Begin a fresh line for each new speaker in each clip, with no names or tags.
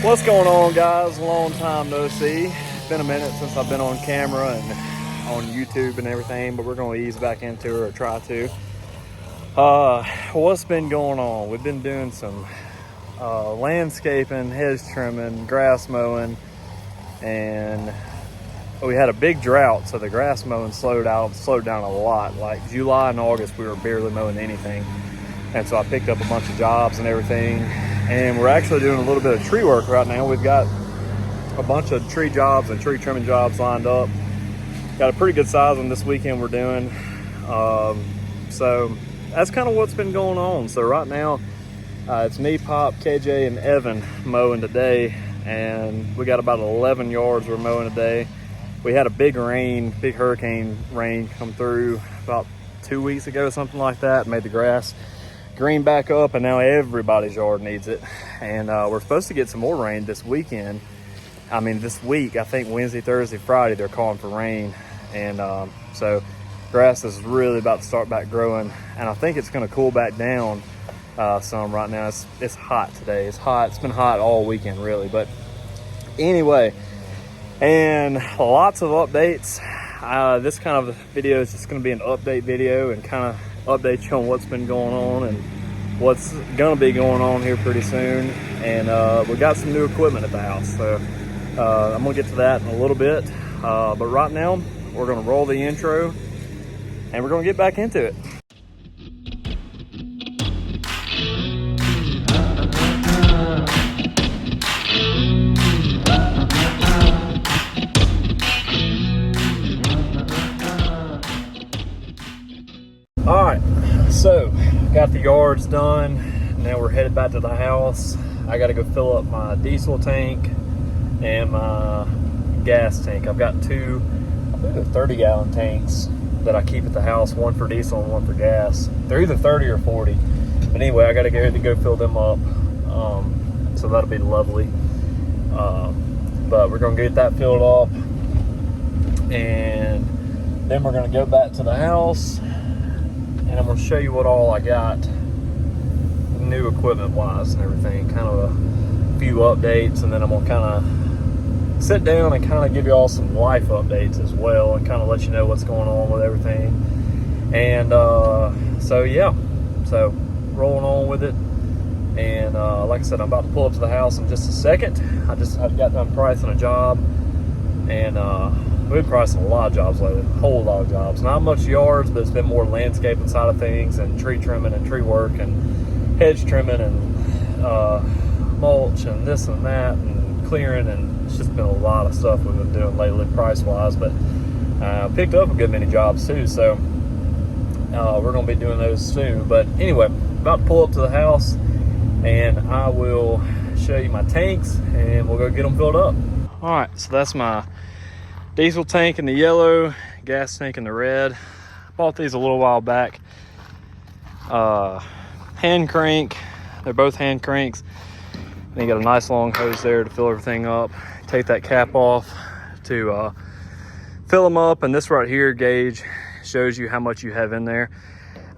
What's going on, guys? Long time no see. It's been a minute since I've been on camera and on YouTube and everything, but we're going to ease back into it, or try to. What's been going on? We've been doing some landscaping, hedge trimming, grass mowing, and we had a big drought, so the grass mowing slowed down a lot. Like July and August, we were barely mowing anything, and so I picked up a bunch of jobs and everything. And we're actually doing a little bit of tree work right now. We've got a bunch of tree jobs and tree trimming jobs lined up. Got a pretty good size one this weekend we're doing. So that's kind of what's been going on. So right now, it's me, Pop, KJ, and Evan mowing today. And we got about 11 yards we're mowing today. We had a big hurricane rain come through about 2 weeks ago, something like that. Made the grass green back up, and now everybody's yard needs it. And we're supposed to get some more rain this weekend. I mean, this week, I think Wednesday, Thursday, Friday, they're calling for rain. And so grass is really about to start back growing. And I think it's going to cool back down some right now. It's hot today. It's hot. It's been hot all weekend, really. But anyway, and lots of updates. This kind of video is just going to be an update video and kind of update you on what's been going on and what's going to be going on here pretty soon. And we got some new equipment at the house, so I'm going to get to that in a little bit. But right now, we're going to roll the intro and we're going to get back into it. All right, so got the yards done. Now we're headed back to the house. I got to go fill up my diesel tank and my gas tank. I've got two, I think they're 30-gallon tanks that I keep at the house, one for diesel and one for gas. They're either 30 or 40. But anyway, I got to go fill them up. So that'll be lovely. But we're going to get that filled up. And then we're going to go back to the house. And I'm going to show you what all I got new equipment wise and everything, kind of a few updates, and then I'm going to kind of sit down and kind of give you all some life updates as well and kind of let you know what's going on with everything. And so yeah, so rolling on with it. And like I said, I'm about to pull up to the house in just a second. I got done pricing a job, and we've been pricing a lot of jobs lately, a whole lot of jobs. Not much yards, but it's been more landscaping side of things and tree trimming and tree work and hedge trimming and mulch and this and that and clearing, and it's just been a lot of stuff we've been doing lately price-wise. But picked up a good many jobs too, so we're going to be doing those soon. But anyway, about to pull up to the house, and I will show you my tanks, and we'll go get them filled up. All right, so that's my diesel tank in the yellow, gas tank in the red. Bought these a little while back. Hand crank, they're both hand cranks. And you got a nice long hose there to fill everything up. Take that cap off to fill them up, and this right here gauge shows you how much you have in there.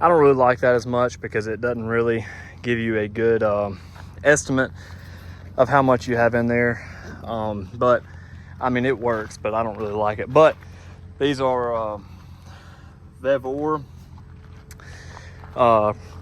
I don't really like that as much because it doesn't really give you a good estimate of how much you have in there. But I mean, it works, but I don't really like it. But these are Weedeater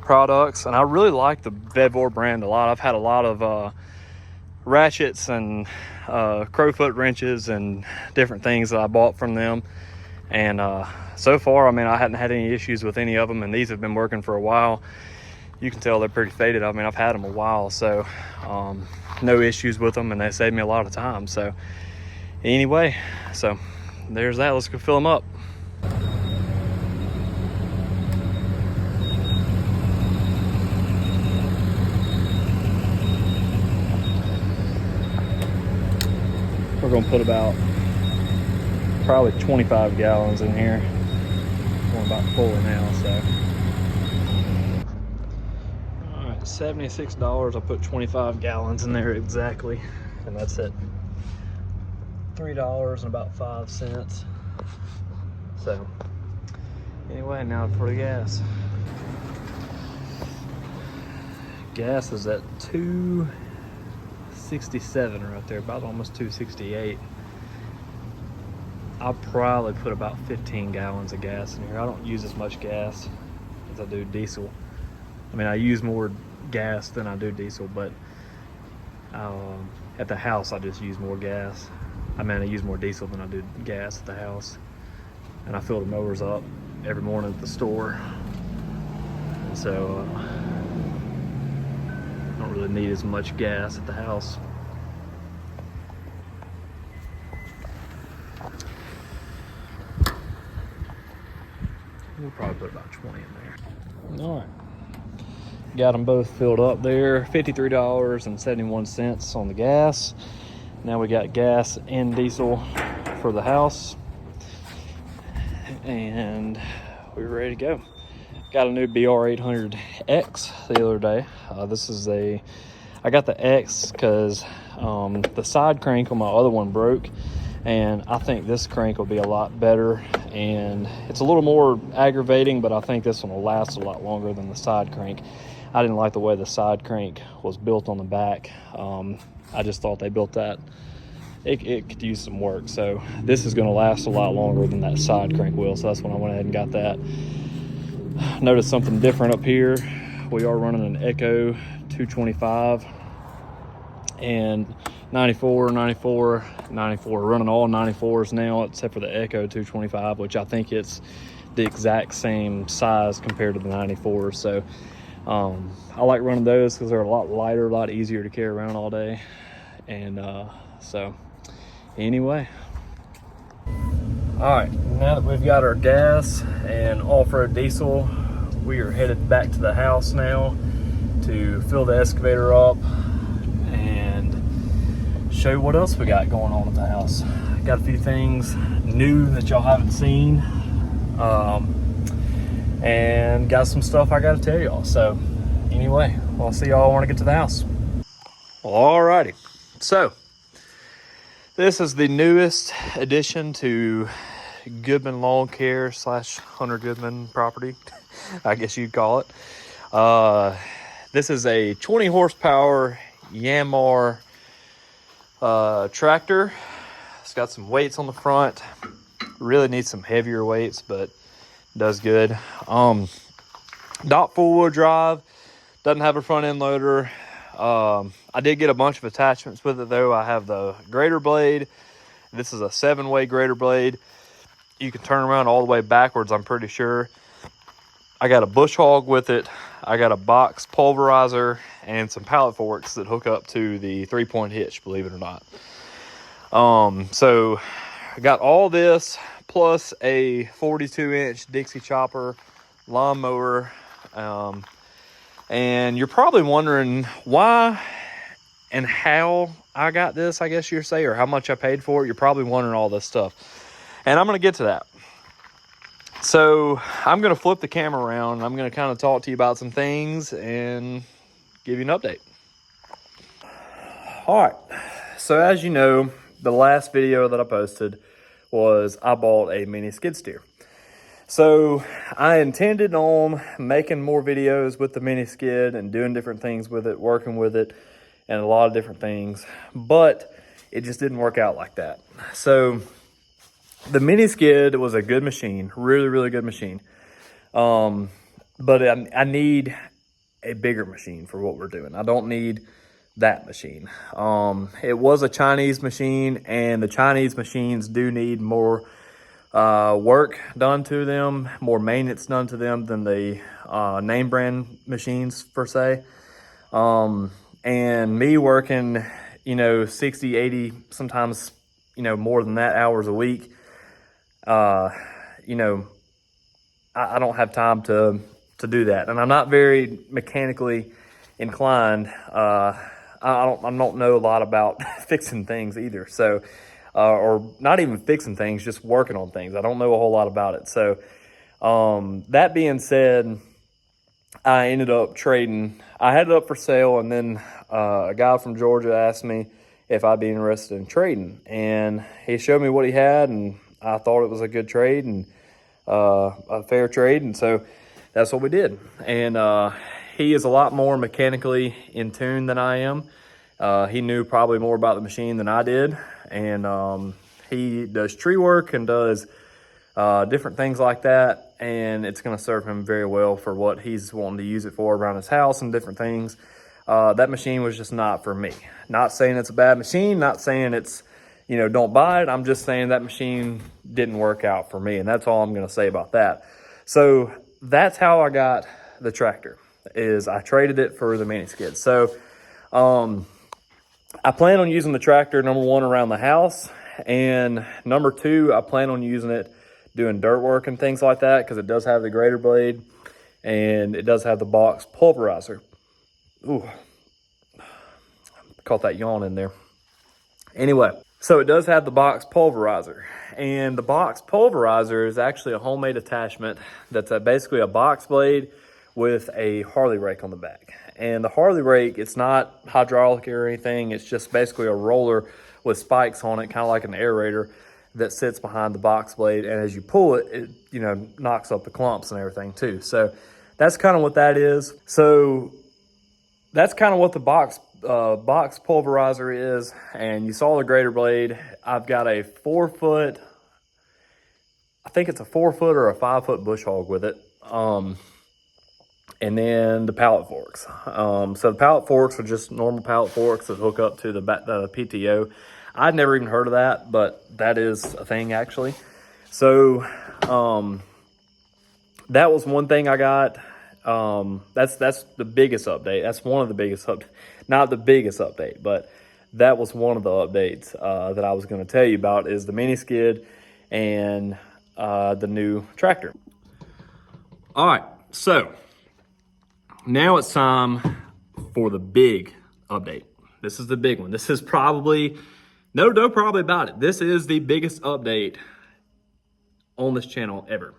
products, and I really like the Weedeater brand a lot. I've had a lot of ratchets and crowfoot wrenches and different things that I bought from them. And so far, I mean, I hadn't had any issues with any of them, and these have been working for a while. You can tell they're pretty faded. I mean, I've had them a while, so no issues with them, and they saved me a lot of time. So anyway, so there's that. Let's go fill them up. We're gonna put about probably 25 gallons in here. We're about full now, so. All right, $76. I put 25 gallons in there exactly, and that's it. $3 and about 5 cents. So anyway, now for the gas. Gas is at 267 right there, about almost 268. I'll probably put about 15 gallons of gas in here. I don't use as much gas as I do diesel. I mean, I use more gas than I do diesel, but at the house I just use more gas. I mean, I use more diesel than I do gas at the house. And I fill the mowers up every morning at the store. And so I don't really need as much gas at the house. We'll probably put about 20 in there. All right. Got them both filled up there. $53.71 on the gas. Now we got gas and diesel for the house. And we're ready to go. Got a new BR800X the other day. I got the X because the side crank on my other one broke. And I think this crank will be a lot better, and it's a little more aggravating, but I think this one will last a lot longer than the side crank. I didn't like the way the side crank was built on the back. I just thought they built that. It could use some work. So this is going to last a lot longer than that side crank will. So that's when I went ahead and got that. Noticed something different up here. We are running an Echo 225 and 94, 94, 94. We're running all 94s now except for the Echo 225, which I think it's the exact same size compared to the 94s. So I like running those because they're a lot lighter, a lot easier to carry around all day. And so anyway. All right, now that we've got our gas and off-road diesel, we are headed back to the house now to fill the excavator up and show you what else we got going on at the house. Got a few things new that y'all haven't seen, and got some stuff I gotta tell y'all. So anyway, I'll see y'all when I get to the house. Alrighty, so this is the newest addition to Goodman Lawn Care / Hunter Goodman property, I guess you'd call it. This is a 20 horsepower Yanmar tractor. It's got some weights on the front. Really needs some heavier weights, but does good. Not four-wheel drive. Doesn't have a front end loader. I did get a bunch of attachments with it though. I have the grader blade. This is a 7-way grader blade. You can turn around all the way backwards, I'm pretty sure. I got a bush hog with it. I got a box pulverizer and some pallet forks that hook up to the 3-point hitch, believe it or not. So I got all this plus a 42-inch Dixie chopper lawnmower. And you're probably wondering why and how I got this, I guess you'd say, or how much I paid for it. You're probably wondering all this stuff. And I'm going to get to that. So I'm going to flip the camera around. I'm going to kind of talk to you about some things and give you an update. All right. So as you know, the last video that I posted was I bought a mini skid steer. So I intended on making more videos with the mini skid and doing different things with it, working with it, and a lot of different things, but it just didn't work out like that. So the mini skid was a good machine, really, really good machine. But I need a bigger machine for what we're doing. I don't need that machine. It was a Chinese machine, and the Chinese machines do need more work done to them, more maintenance done to them than the name brand machines per se. And me working, 60, 80, sometimes, more than that hours a week, I don't have time to do that. And I'm not very mechanically inclined. I don't know a lot about fixing things either. So, or not even fixing things, just working on things. I don't know a whole lot about it. So, that being said, I ended up trading. I had it up for sale, and then a guy from Georgia asked me if I'd be interested in trading. And he showed me what he had, and I thought it was a good trade and a fair trade. And so that's what we did. And he is a lot more mechanically in tune than I am. He knew probably more about the machine than I did, and he does tree work and does different things like that, and it's going to serve him very well for what he's wanting to use it for around his house and different things. That machine was just not for me. Not saying it's a bad machine, not saying it's, you know, don't buy it. I'm just saying that machine didn't work out for me, and that's all I'm going to say about that. So that's how I got the tractor, is I traded it for the mini skid. So I plan on using the tractor, number one, around the house, and number two, I plan on using it doing dirt work and things like that, because it does have the grater blade and it does have the box pulverizer. Ooh, caught that yawn in there. Anyway, so it does have the box pulverizer, and the box pulverizer is actually a homemade attachment that's basically a box blade with a Harley rake on the back. And the Harley rake, it's not hydraulic or anything. It's just basically a roller with spikes on it, kind of like an aerator, that sits behind the box blade, and as you pull it, it, you know, knocks up the clumps and everything too. So that's kind of what that is. So that's kind of what the box pulverizer is. And you saw the grater blade. I've got a 4 foot, I think it's a 4 foot or a 5 foot bush hog with it. And then the pallet forks. So the pallet forks are just normal pallet forks that hook up to the PTO. I'd never even heard of that, but that is a thing actually. So that was one thing I got. That's the biggest update. That's one of the biggest not the biggest update, but that was one of the updates that I was going to tell you about, is the mini skid and the new tractor. All right, so now it's time for the big update. This is the big one. This is probably, no probably about it. This is the biggest update on this channel ever.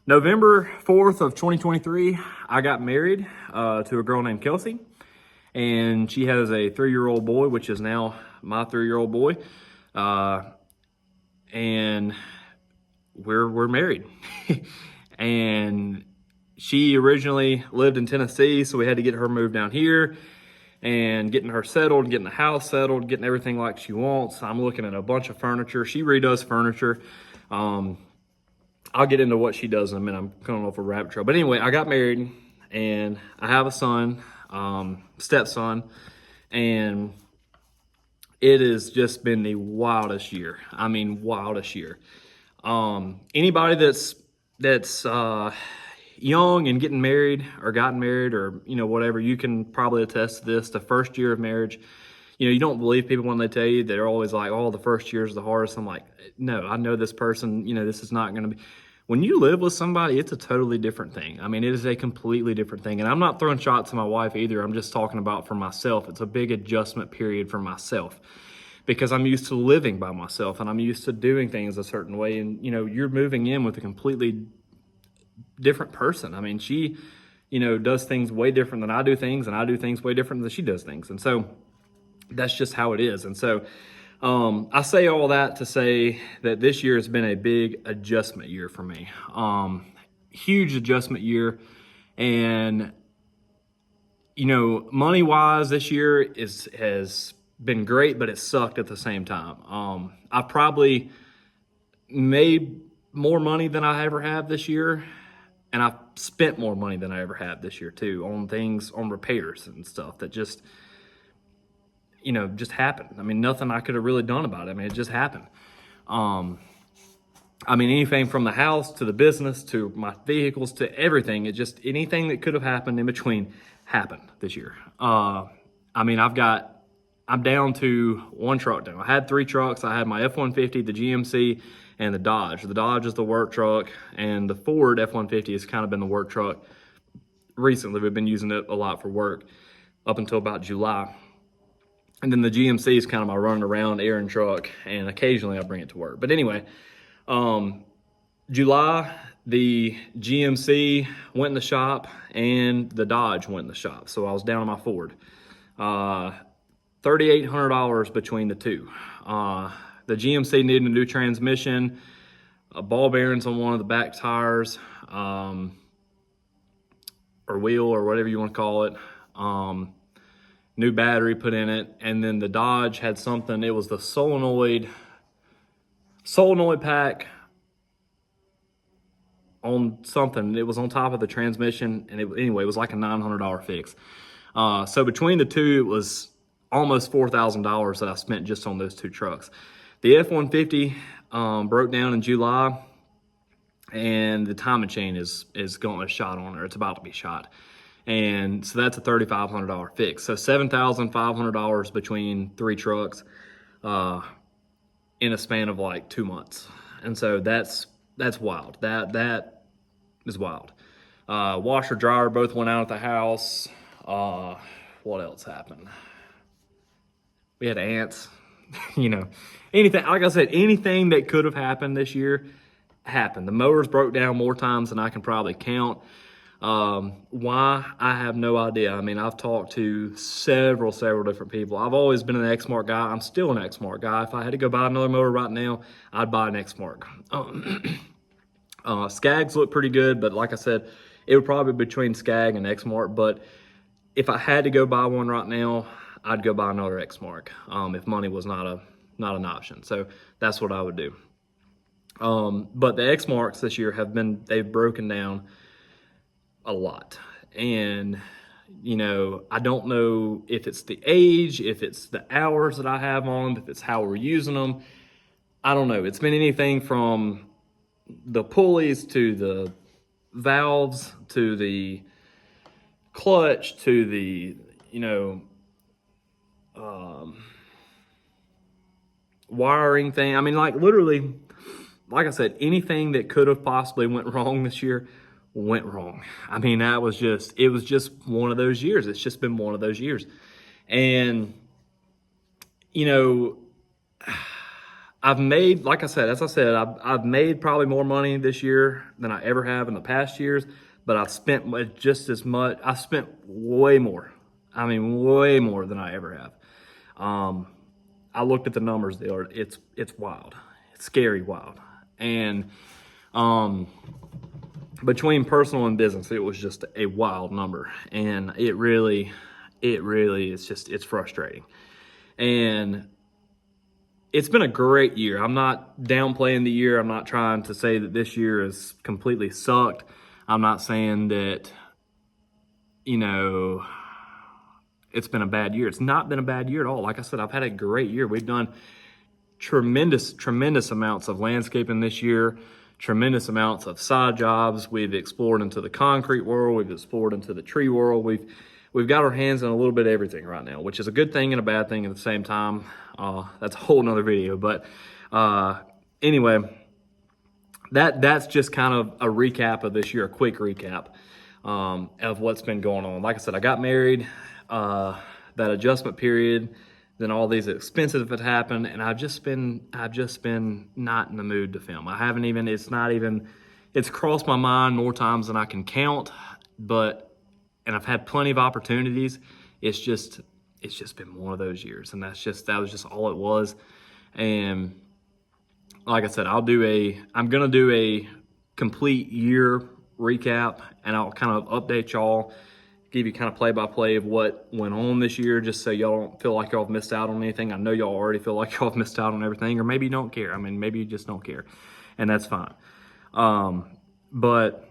November 4th of 2023, I got married to a girl named Kelsey, and she has a 3-year-old boy, which is now my 3-year-old boy, and we're married. And she originally lived in Tennessee, so we had to get her moved down here and getting her settled, getting the house settled, getting everything like she wants. I'm looking at a bunch of furniture. She redoes furniture. I'll get into what she does in a minute. I'm going off a rabbit trail. But anyway, I got married and I have a son, stepson, and it has just been the wildest year. I mean, wildest year. Anybody that's young and getting married or gotten married or, you know, whatever, you can probably attest to this. The first year of marriage, you know, you don't believe people when they tell you. They're always like, oh, the first year is the hardest. I'm like, no, I know this person, you know, this is not going to be. When you live with somebody, it's a totally different thing. I mean, it is a completely different thing. And I'm not throwing shots at my wife either. I'm just talking about for myself. It's a big adjustment period for myself, because I'm used to living by myself and I'm used to doing things a certain way. And, you know, you're moving in with a completely different person. I mean, she, you know, does things way different than I do things, and I do things way different than she does things. And so that's just how it is. And so I say all that to say that this year has been a big adjustment year for me. Huge adjustment year. And, you know, money-wise, this year has been great, but it sucked at the same time. I probably made more money than I ever have this year, and I've spent more money than I ever have this year too, on things, on repairs and stuff that just, you know, just happened. I mean, nothing I could have really done about it. I mean, it just happened. I mean, anything from the house to the business to my vehicles to everything, it just, anything that could have happened in between happened this year. I mean, I'm down to one truck now. I had 3 trucks. I had my F-150, the GMC, and the Dodge. The Dodge is the work truck, and the Ford F-150 has kind of been the work truck. Recently, we've been using it a lot for work up until about July. And then the GMC is kind of my running around errand truck, and occasionally I bring it to work. But anyway, July, the GMC went in the shop and the Dodge went in the shop. So I was down on my Ford. $3,800 between the two. The GMC needed a new transmission, ball bearings on one of the back tires, or wheel, or whatever you want to call it. new battery put in it, and then the Dodge had something, it was the solenoid pack on something. It was on top of the transmission, and anyway, it was like a $900 fix. So between the two, it was almost $4,000 that I spent just on those two trucks. The F-150 broke down in July, and the timing chain is going to shot on her. It's about to be shot. And so that's a $3,500 fix. So $7,500 between three trucks in a span of like 2 months. And so that's wild. That is wild. Washer, dryer both went out at the house. What else happened? We had ants. You know, anything, like I said, anything that could have happened this year happened. The motors broke down more times than I can probably count. Why? I have no idea. I mean, I've talked to several different people. I've always been an Exmark guy. I'm still an Exmark guy. If I had to go buy another motor right now, I'd buy an Exmark. Skags look pretty good, but like I said, it would probably be between Skag and Exmark. But if I had to go buy one right now, I'd go buy another Exmark, if money was not an option. So that's what I would do. But the Exmarks this year they've broken down a lot. And, you know, I don't know if it's the age, if it's the hours that I have on them, if it's how we're using them. I don't know. It's been anything from the pulleys to the valves to the clutch to the, you know, wiring thing. I mean, like literally, like I said, anything that could have possibly went wrong this year went wrong. I mean, it was just one of those years. It's just been one of those years. And, you know, I've made, like I said, I've made probably more money this year than I ever have in the past years, but I've spent just as much. I spent way more. I mean, way more than I ever have. I looked at the numbers. It's wild. It's scary wild. And between personal and business, it was just a wild number. And it really is just, it's frustrating. And it's been a great year. I'm not downplaying the year. I'm not trying to say that this year has completely sucked. I'm not saying that, you know, it's been a bad year. It's not been a bad year at all. Like I said, I've had a great year. We've done tremendous amounts of landscaping this year, tremendous amounts of side jobs. We've explored into the concrete world. We've explored into the tree world. We've got our hands in a little bit of everything right now, which is a good thing and a bad thing at the same time. That's a whole nother video. But anyway, that's just kind of a recap of this year, a quick recap of what's been going on. Like I said, I got married, that adjustment period, then all these expenses have happened, and I've just been not in the mood to film. It's crossed my mind more times than I can count, and I've had plenty of opportunities. It's just been one of those years, and that was just all it was. And like I said, I'm gonna do a complete year recap, and I'll kind of update y'all, give you kind of play-by-play of what went on this year, just so y'all don't feel like y'all have missed out on anything. I know y'all already feel like y'all have missed out on everything, or maybe you don't care. I mean, maybe you just don't care, and that's fine. But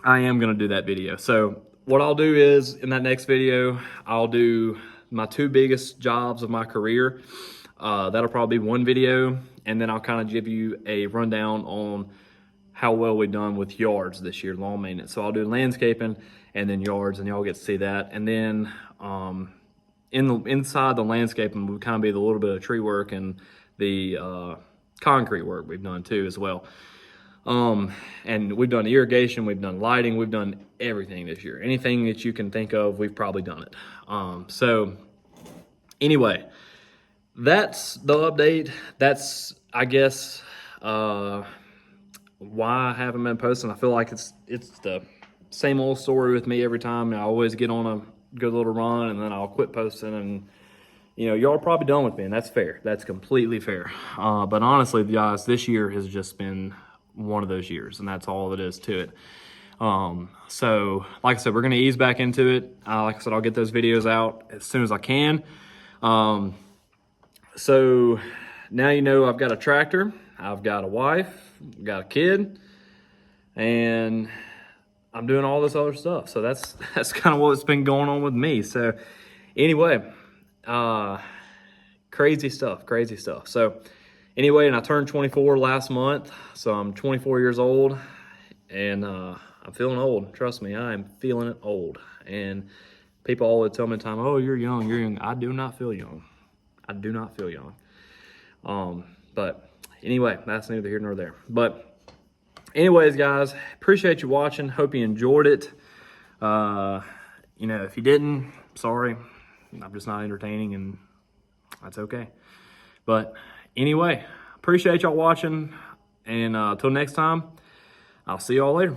I am gonna do that video. So what I'll do is, in that next video, I'll do my 2 biggest jobs of my career. That'll probably be one video, and then I'll kind of give you a rundown on how well we've done with yards this year, lawn maintenance. So I'll do landscaping and then yards, and y'all get to see that. And then inside the landscaping will kind of be the little bit of tree work and the concrete work we've done too as well. And we've done irrigation, we've done lighting, we've done everything this year. Anything that you can think of, we've probably done it. So anyway, that's the update. That's, I guess, why I haven't been posting. I feel like it's the same old story with me every time. I always get on a good little run, and then I'll quit posting, and you know, y'all are probably done with me, and that's fair. That's completely fair. But honestly, guys, this year has just been one of those years, and that's all it is to it. So like I said, we're gonna ease back into it. Like I said, I'll get those videos out as soon as I can. So now you know I've got a tractor, I've got a wife, I've got a kid, and I'm doing all this other stuff. So that's kind of what's been going on with me. So anyway, crazy stuff. So anyway, and I turned 24 last month, so I'm 24 years old, and I'm feeling old. Trust me, I am feeling it old. And people always tell me time, oh, you're young, you're young. I do not feel young. I do not feel young. But anyway, that's neither here nor there. But anyways, guys, appreciate you watching. Hope you enjoyed it. You know, if you didn't, sorry. I'm just not entertaining, and that's okay. But anyway, appreciate y'all watching. And until next time, I'll see y'all later.